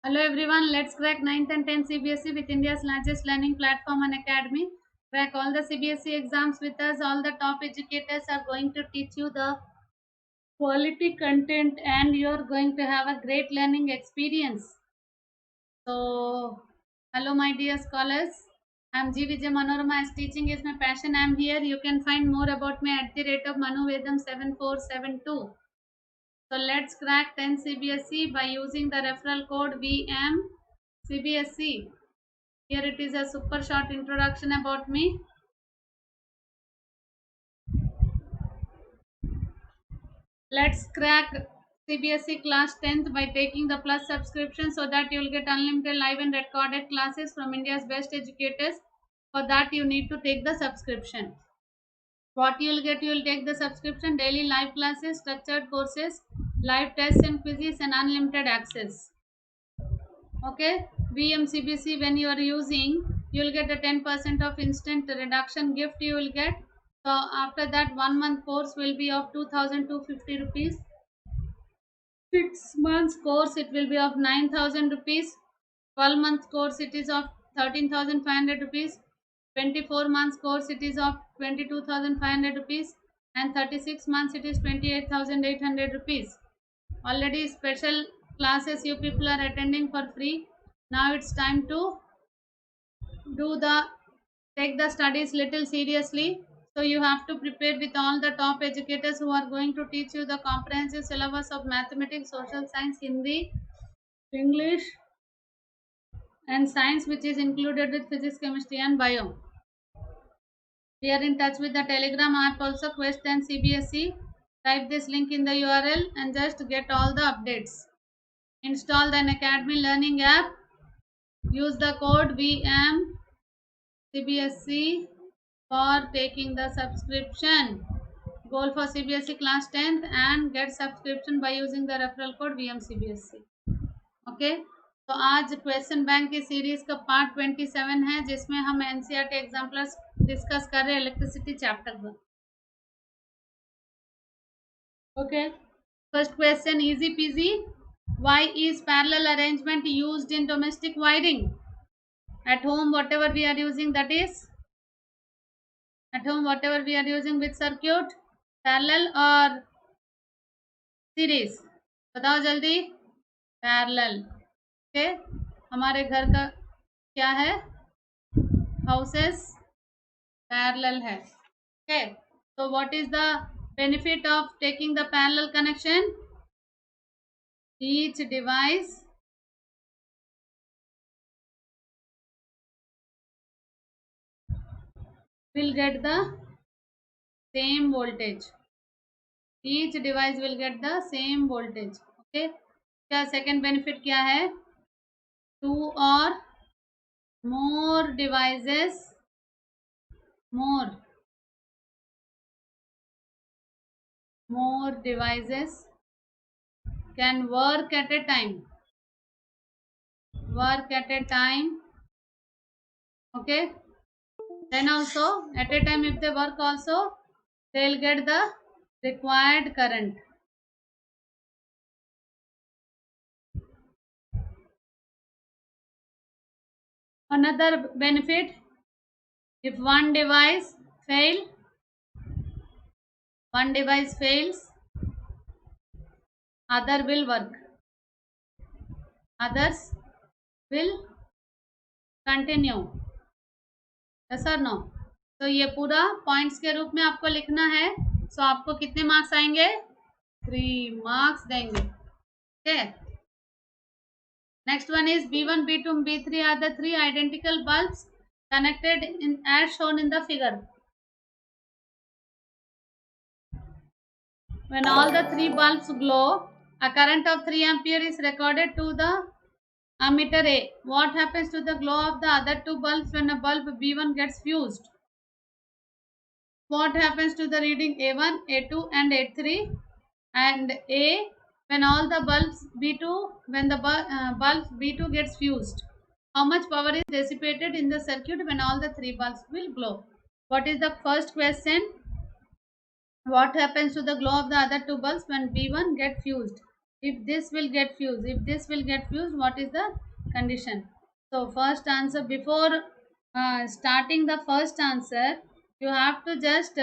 Hello everyone, let's crack 9th and 10th CBSE with India's largest learning platform and academy. Crack all the CBSE exams with us. All the top educators are going to teach you the quality content and you're going to have a great learning experience. So, hello my dear scholars. I'm G. Vijay Manorama. As teaching is my passion, I'm here. You can find more about me at the rate of Manu Vedam 7472. So let's crack 10 CBSE by using the referral code VM CBSE. Here it is a super short introduction about me. Let's crack CBSE class 10th by taking the plus subscription so that you will get unlimited live and recorded classes from India's best educators. For that you need to take the subscription. What you will get, you will take the subscription, daily live classes, structured courses, live tests and quizzes and unlimited access. Okay, VMCBC when you are using, you will get a 10% of instant reduction gift you will get. So after that 1 month course will be of 2250 rupees. 6 months course it will be of 9000 rupees. 12 months course it is of 13500 rupees. 24 months course it is of 22500 rupees, and 36 months it is 28800 rupees. Already special classes you people are attending for free. Now it's time to do the take the studies little seriously. So you have to prepare with all the top educators who are going to teach you the comprehensive syllabus of mathematics, social science, Hindi, English and science, which is included with physics, chemistry and bio. We are in touch with the Telegram app also, Quest and CBSE. Type this link in the URL and just get all the updates. Install the Academy Learning app. Use the code VM CBSE for taking the subscription. Goal for CBSE class 10th and get subscription by using the referral code VMCBSE. Okay, तो आज question bank की series का part 27 है जिसमें हम NCERT examples discuss कर रहे हैं इलेक्ट्रिसिटी चैप्टर पर. Okay, first question easy PG. Why is parallel arrangement used in domestic wiring? At home whatever we are using, that is at home whatever we are using with circuit, parallel or series, बताओ जल्दी. Parallel. Okay, हमारे घर का क्या है, houses parallel है. Okay, so what is the benefit of taking the parallel connection? Each device will get the same voltage. Each device will get the same voltage. Okay, क्या second benefit क्या है? Two or more devices, more devices can work at a time. Okay, then also at a time if they work also, they will get the required current. Another benefit, if one device fails, other will work, others will continue. Yes or no? तो ये पूरा points के रूप में आपको लिखना है. सो आपको कितने मार्क्स आएंगे? 3 मार्क्स देंगे. Okay, next one is B1, B2, B3 are the 3 identical bulbs connected in as shown in the figure. When all the 3 bulbs glow, a current of 3 ampere is recorded to the ammeter A. What happens to the glow of the other 2 bulbs when a bulb B1 gets fused? What happens to the reading A1, A2 and A3 and A when all the bulbs B2, when the bulb B2 gets fused? How much power is dissipated in the circuit when all the 3 bulbs will glow? What is the first question? What happens to the glow of the other 2 bulbs when B1 get fused? if this will get fused, what is the condition? So first answer, before starting the first answer, you have to just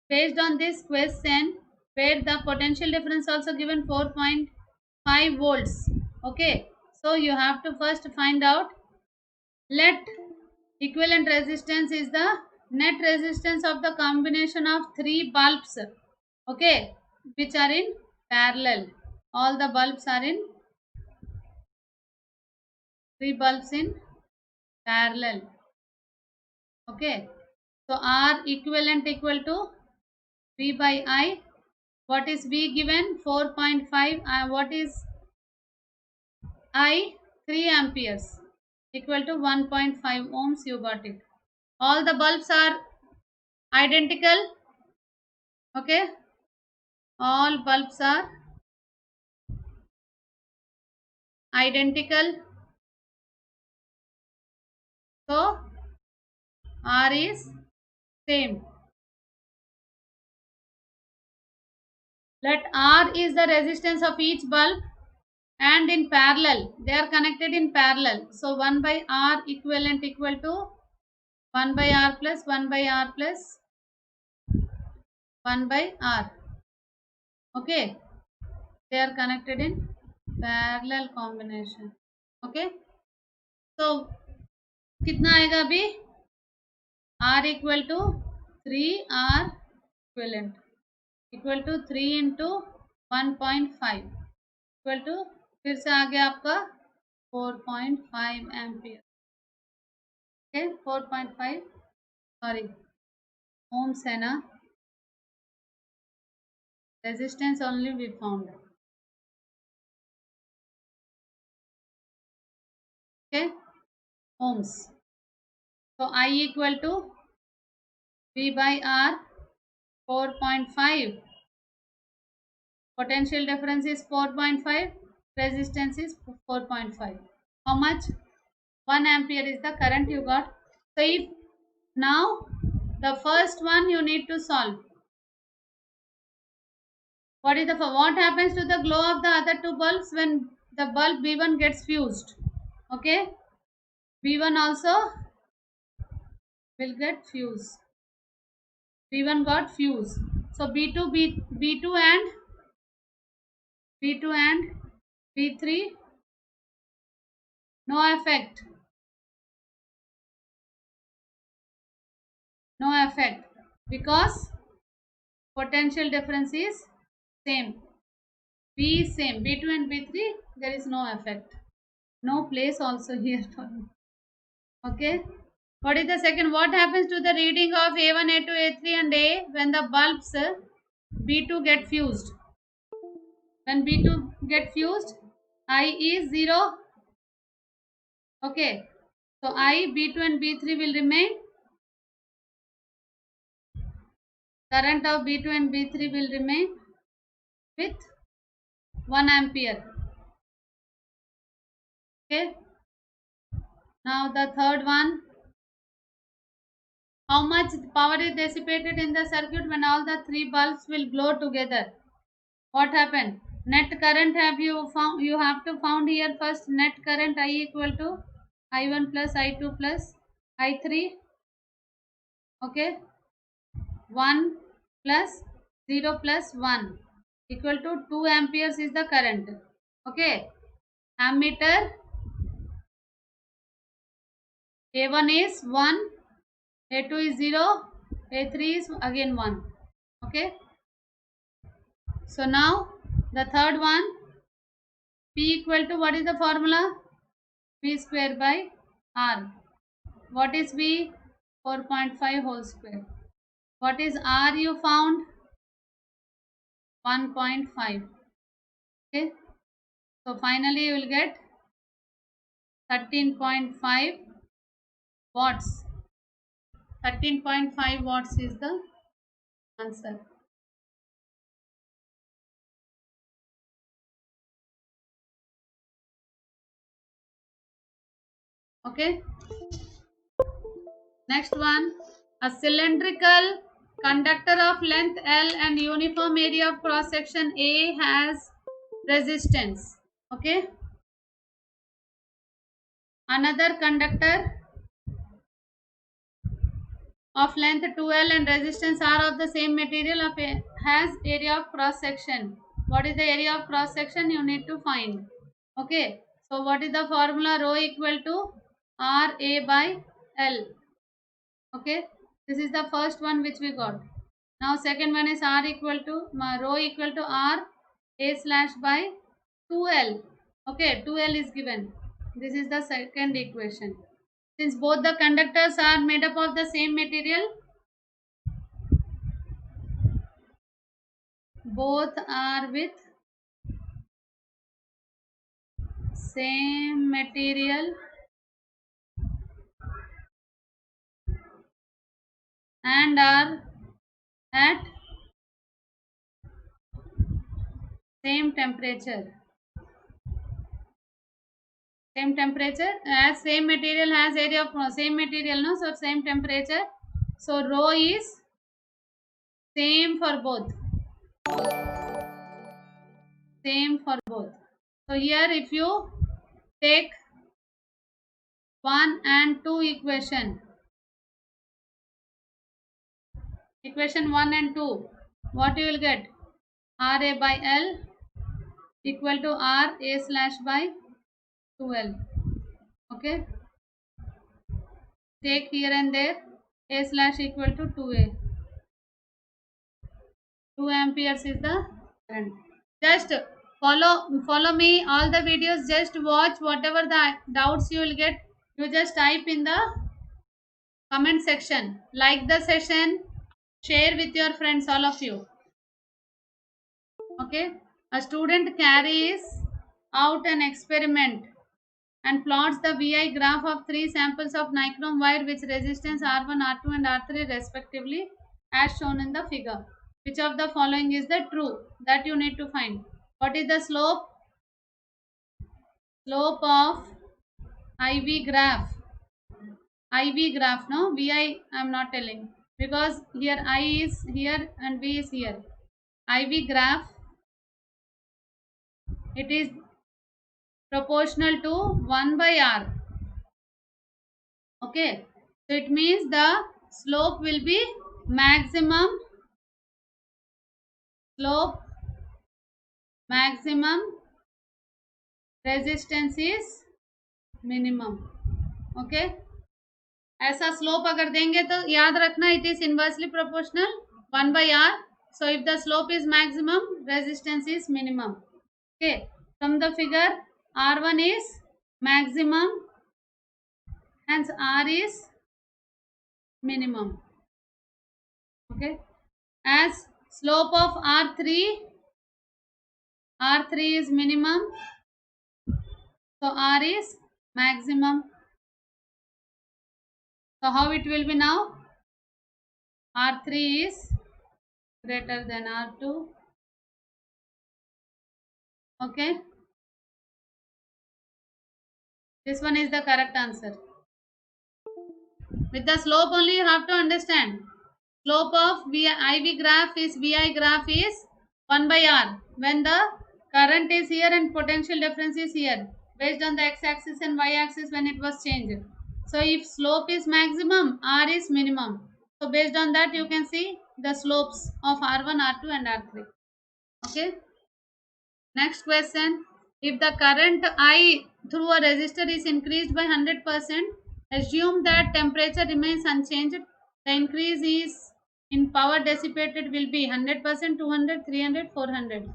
based on this question, where the potential difference also given 4.5 volts. Okay, so you have to first find out, let equivalent resistance is the net resistance of the combination of three bulbs, okay, which are in parallel. All the bulbs are in, three bulbs in parallel. Okay, so R equivalent equal to V by I. What is V given? 4.5. What is I? 3 amperes equal to 1.5 ohms. You got it. All the bulbs are identical. Okay, all bulbs are identical. So R is same. Let R is the resistance of each bulb, and in parallel, they are connected in parallel. So 1 by R equivalent equal to 1 by R plus 1 by R plus 1 by R. Okay, they are connected in parallel combination. Okay, so कितना आएगा अभी? R equal to 3 R equivalent equal to 3 into 1.5 equal to, फिर से आ गया आपका 4.5 ampere. Okay, 4.5 sorry ohms है ना, resistance only we found. Okay, ohms. So I equal to V by R, 4.5. Potential difference is 4.5. Resistance is 4.5. How much? 1 ampere is the current you got. So if now the first one you need to solve. What happens to the glow of the other two bulbs when the bulb B1 gets fused? Okay, B1 also will get fused. B1 got fused. So B2 and B3 no effect. No effect because potential difference is same. B is same. B2 and B3 there is no effect. No place also here for me. Okay. What is the second? What happens to the reading of A1, A2, A3 and A when the bulbs B2 get fused? When B2 get fused, I is 0. Okay. So I, B2 and B3 will remain. Current of B2 and B3 will remain with 1 ampere. Okay. Now the third one. How much power is dissipated in the circuit when all the three bulbs will glow together? What happened? Net current have you found? You have to found here first. Net current I equal to I1 plus I2 plus I3. Okay. 1 plus 0 plus 1 equal to 2 amperes is the current. Okay. Ammeter A1 is 1, A2 is 0, A3 is again 1. Okay. So now the third one, P equal to, what is the formula? P square by R. What is V? 4.5 whole square. What is R you found? 1.5. Okay. So finally you will get 13.5 watts. 13.5 watts is the answer. Okay. Next one, a cylindrical conductor of length L and uniform area of cross section A has resistance. Okay, another conductor of length 2L and resistance R of the same material has area of cross section. What is the area of cross section? You need to find. Okay, so what is the formula? Rho equal to RA by L. Okay, this is the first one which we got. Now second one is R equal to rho equal to R A slash by 2L. Okay, 2L is given. This is the second equation. Since both the conductors are made up of the same material, both are with same material and are at same temperature. Same temperature as same material has area of same material, no? So same temperature. So rho is same for both. Same for both. So here if you take 1 and 2 equation 1 and 2, what you will get? RA by L equal to RA slash by 2L. Okay, take here and there, A slash equal to 2A. 2 amperes is the current. Just follow me all the videos. Just watch. Whatever the doubts you will get, you just type in the comment section. Like the session, share with your friends, all of you. Okay, a student carries out an experiment and plots the VI graph of 3 samples of nichrome wire with resistance R1, R2 and R3 respectively as shown in the figure. Which of the following is the true? That you need to find. What is the slope? Slope of IV graph. IV graph, no? VI I am not telling because here I is here and V is here. IV graph, it is proportional to 1 by R. Okay, so it means the slope will be maximum slope, maximum resistance is minimum. Okay, ऐसा slope अगर देंगे तो याद रखना it is inversely proportional 1 by R. So if the slope is maximum, resistance is minimum. Okay, from the figure R1 is maximum, hence R is minimum. Okay, as slope of R3 is minimum, so R is maximum. So how it will be now? R3 is greater than R2. Okay, this one is the correct answer. With the slope only you have to understand. Slope of IV graph is 1 by R. When the current is here and potential difference is here, based on the x-axis and y-axis when it was changed. So if slope is maximum, R is minimum. So based on that you can see the slopes of R1, R2 and R3. Okay. Next question. If the current I through a resistor is increased by 100%, assume that temperature remains unchanged. The increase is in power dissipated will be 100%, 200, 300, 400.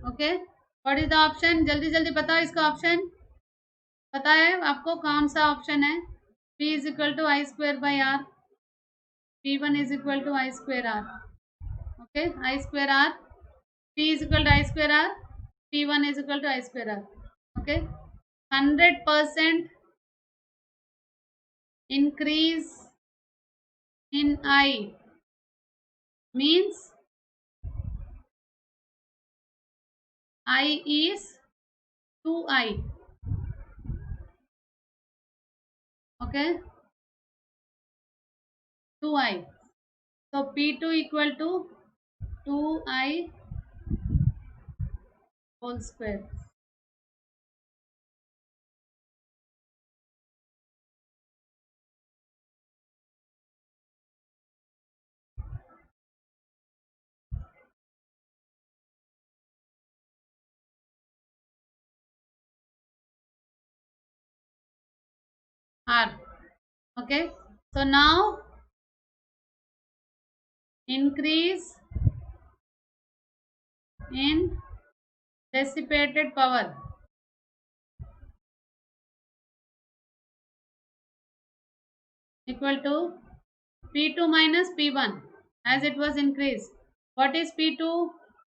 Okay. What is the option? जल्दी जल्दी बताओ इसका option. पता है आपको कौन सा option है? P is equal to I square by R. P1 is equal to I square R. Okay. I square R. P is equal to I square R. P1 is equal to I square R. Okay. 100% increase in I means I is 2I. Okay. 2I. So P2 equal to 2I whole square. R. Okay. So now increase in dissipated power equal to P2 minus P1 as it was increased. What is P2?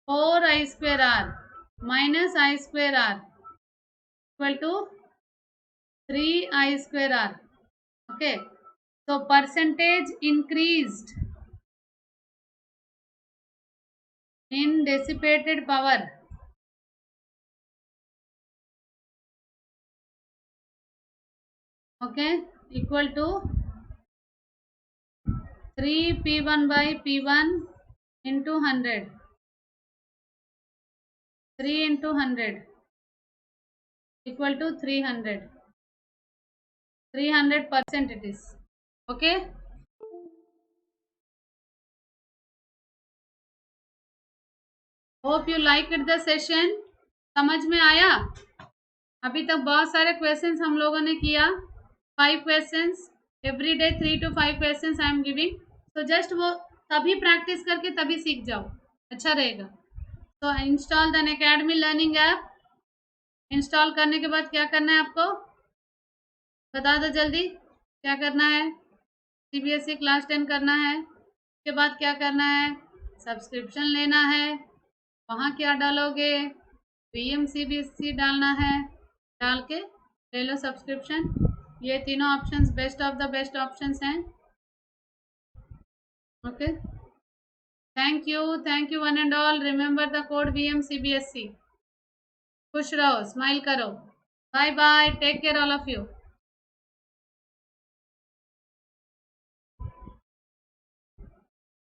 4I square R minus I square R equal to 3I square R. Okay. So percentage increased in dissipated power. Okay. Equal to 3 P1 by P1 into 100. 3 into 100 equal to 300. 300% it is. Okay. Hope you like it the session. समझ में आया? अभी तक बहुत सारे questions हम लोगों ने किया। 5 questions every day, 3 to 5 questions I am giving. तो जस्ट वो तभी प्रैक्टिस करके तभी सीख जाओ, अच्छा रहेगा। तो install the academy learning app. Install करने के बाद क्या करना है आपको बता दो जल्दी, क्या करना है? सीबीएसई क्लास 10 करना है। उसके बाद क्या करना है? सब्सक्रिप्शन लेना है। वहाँ क्या डालोगे? पीएम सीबीएसई डालना है, डाल के ले लो सब्सक्रिप्शन। ये तीनों options best of the best options हैं। Okay, thank you one and all. Remember the code VM CBSE. खुश रहो, स्माइल करो। Bye bye, take care all of you.